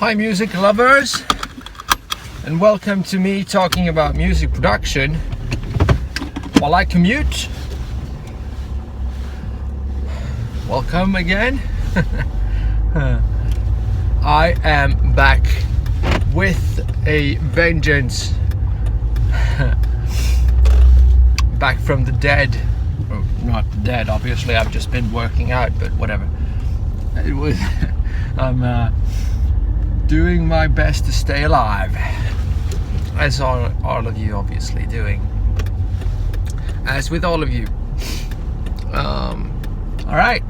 Hi music lovers, and welcome to me talking about music production while I commute. Welcome again. I am back with a vengeance. Back from the dead. Oh, not dead, obviously. I've just been working out, but whatever. It was I'm doing my best to stay alive, as all of you obviously doing, as with all of you. All right,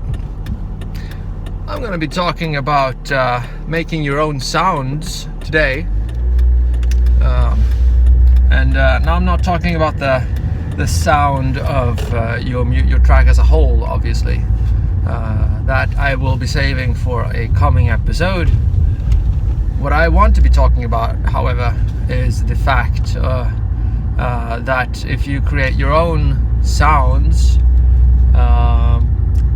I'm gonna be talking about making your own sounds today, and now I'm not talking about the sound of your track as a whole, obviously. That I will be saving for a coming episode. What I want to be talking about, however, is the fact that if you create your own sounds,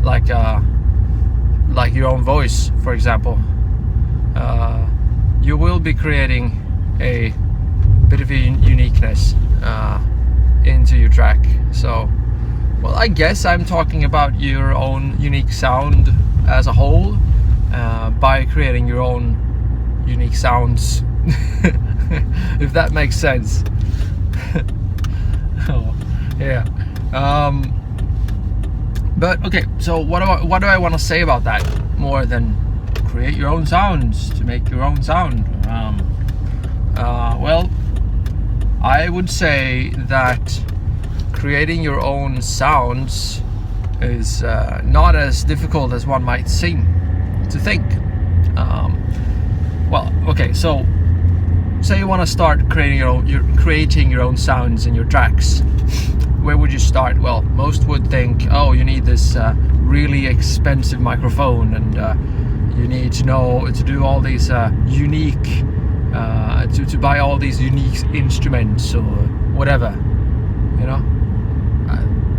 like your own voice, for example, you will be creating a bit of a uniqueness into your track. So, well, I guess I'm talking about your own unique sound as a whole by creating your own unique sounds, if that makes sense. Oh, yeah. But okay, so what do I want to say about that more than create your own sounds to make your own sound? Well, I would say that creating your own sounds is not as difficult as one might seem to think. Well, okay, so say you want to start creating your own sounds in your tracks. Where would you start? Well, most would think, oh, you need this really expensive microphone, and you need to know to do all these unique to buy all these unique instruments or whatever, you know.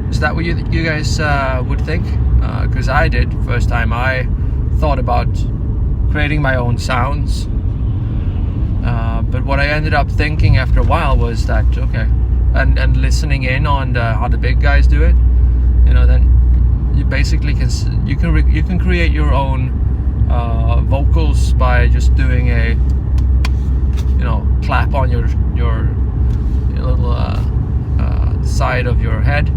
Is that what you guys would think? Because I did first time I thought about creating my own sounds, but what I ended up thinking after a while was that okay, and listening in on how the big guys do it, you know, then you basically can create your own vocals by just doing a, you know, clap on your little side of your head.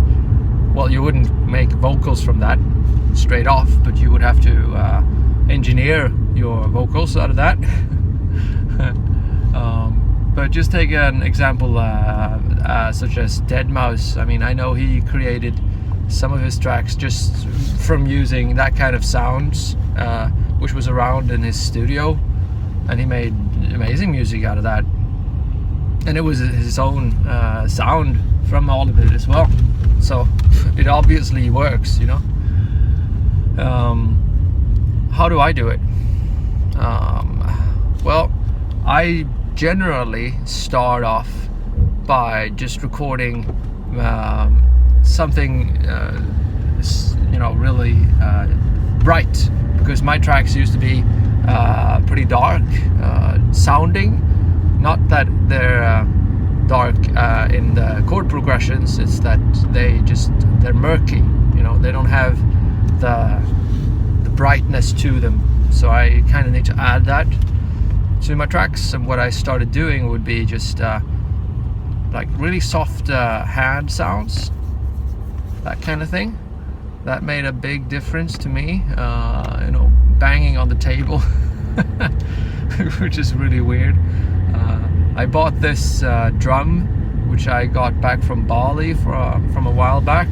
Well, you wouldn't make vocals from that straight off, but you would have to engineer your vocals out of that. But just take an example such as Deadmau5. I mean, I know he created some of his tracks just from using that kind of sounds, which was around in his studio, and he made amazing music out of that. And it was his own sound from all of it as well. So it obviously works, you know. How do I do it? Well, I generally start off by just recording something, you know, really bright, because my tracks used to be pretty dark sounding. Not that they're dark in the chord progressions, it's that they're murky, you know, they don't have the brightness to them. So I kind of need to add that to my tracks, and what I started doing would be just like really soft hand sounds, that kind of thing. That made a big difference to me, you know, banging on the table, which is really weird. I bought this drum, which I got back from Bali from a while back,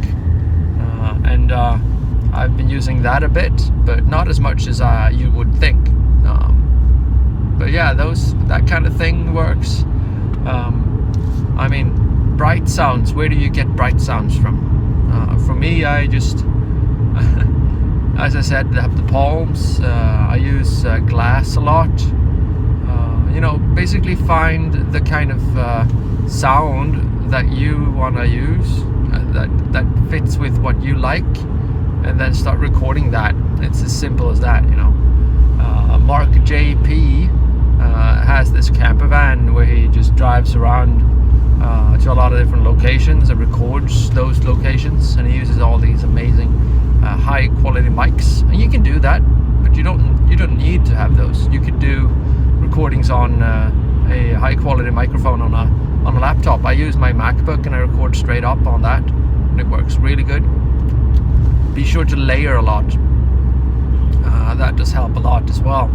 and I've been using that a bit, but not as much as you would think. But yeah, that kind of thing works. I mean, bright sounds. Where do you get bright sounds from? For me, I just, as I said, have the palms. I use glass a lot. You know, basically find the kind of sound that you want to use, that fits with what you like, and then start recording that. It's as simple as that, you know. Mark JP this camper van where he just drives around to a lot of different locations and records those locations, and he uses all these amazing high quality mics. And you can do that, but you don't need to have those. You could do recordings on a high quality microphone on a laptop. I use my MacBook and I record straight up on that, and it works really good. Be sure to layer a lot. That does help a lot as well.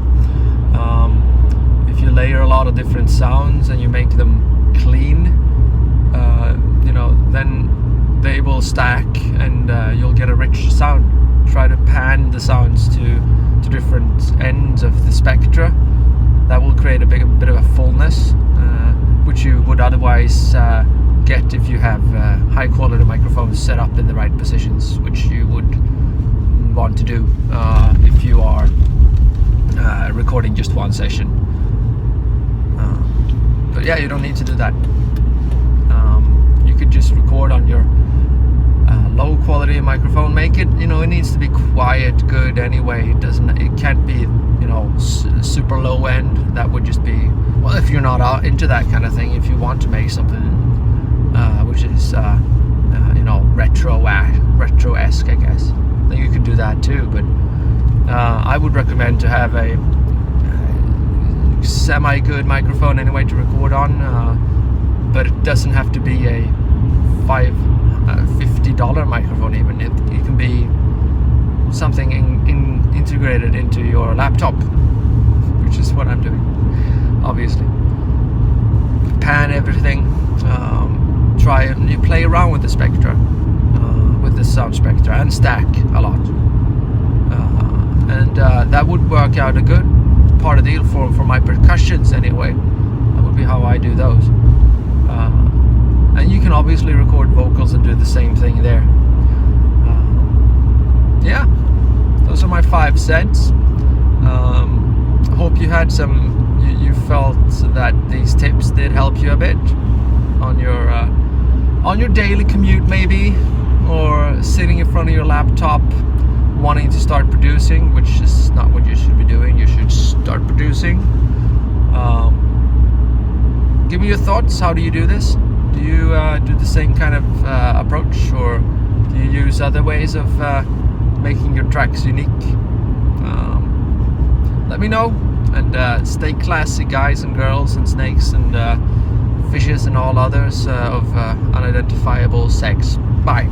If you layer a lot of different sounds and you make them clean, then they will stack, and you'll get a rich sound. Try to pan the sounds to different ends of the spectra. That will create a bit of a fullness, which you would otherwise get if you have high quality microphones set up in the right positions, which you would want to do if you are recording just one session. But yeah, you don't need to do that. You could just record on your low quality microphone. Make it, it needs to be quiet, good anyway. It can't be, super low end. That would just be, well, if you're not into that kind of thing. If you want to make something which is retro-esque, I guess, then you could do that too. But I would recommend to have a semi-good microphone anyway to record on, but it doesn't have to be a $50 microphone. Even it can be something integrated into your laptop, which is what I'm doing, obviously. Pan everything. You play around with the spectra, with the sound spectra, and stack a lot, and that would work out a good part of the deal for my percussions anyway. That would be how I do those. And you can obviously record vocals and do the same thing there. Yeah, those are my 5 cents. I hope you had you felt that these tips did help you a bit on your daily commute, maybe, or sitting in front of your laptop wanting to start producing, which is not what you should be doing. You should start producing. Give me your thoughts. How do you do this? Do you do the same kind of approach, or do you use other ways of making your tracks unique? Let me know, and stay classy, guys and girls and snakes and fishes and all others of unidentifiable sex. Bye.